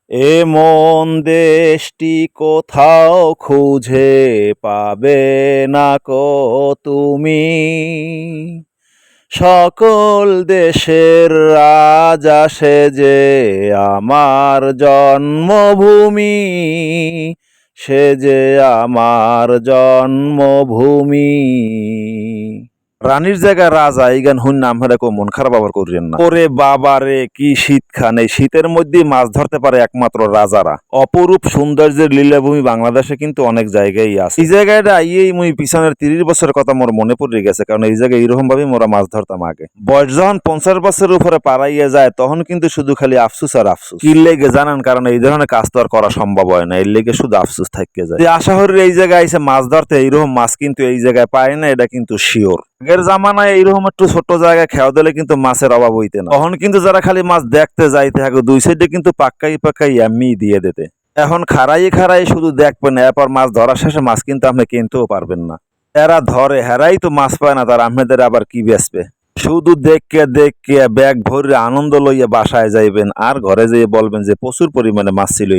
এমন দেশটি কোথাও খুঁজে পাবে না কো তুমি। সকল দেশের রাজা সেজে আমার জন্মভূমি, সেজে আমার জন্মভূমি। রানীর জায়গায় রাজা, এই গান শুন নাম হেরে মন খারাপ আবার করিয়েন না। ওরে বাবা রে, কি শীত খান! এই শীতের মধ্যে মাছ ধরতে পারে একমাত্র রাজারা। অপরূপ সৌন্দর্যের লীলাভূমি বাংলাদেশে কিন্তু অনেক জায়গায় আছে। এই জায়গাটা আইয়েই মুই পিছনের 30 বছরের কথা মোর মনে পড়ে গেছে, কারণ এই জায়গায় এরকম ভাবে মোরা মাছ ধরতাম আগে। বয়স যখন 50 বছরের উপরে পাড়াইয়া যায় তখন কিন্তু শুধু খালি আফসুস আর আফসুস। কি লেগে জানেন? কারণ এই ধরনের কাজ তো আর করা সম্ভব হয় না, এর লেগে শুধু আফসুস থাকতে যায়। আশা করি এই জায়গায় এসে মাছ ধরতে, এইরকম মাছ কিন্তু এই জায়গায় পায় না, এটা কিন্তু শিওর। আগের জামানায় এইরকম একটু ছোট জায়গায় খেয়াও দিলে কিন্তু মাছের অভাব হইতে না। তখন কিন্তু যারা খালি মাছ দেখতে যাইতে থাকে দুই সাইডে কিন্তু পাক্কাই এমনি দিয়ে দিতে। এখন খাড়াই শুধু দেখবেন, এরপর মাছ ধরার শেষে মাছ কিন্তু আপনি কিনতেও পারবেন না। এরা ধরে, হেরাই তো মাছ পায় না, তার আপনাদের আবার কি বেচবে? শুধু দেখকে ব্যাগ ভরে আনন্দ লইয়া বাসায় যাইবেন আর ঘরে যেয়ে বলবেন যে প্রচুর পরিমাণে মাছ ছিল।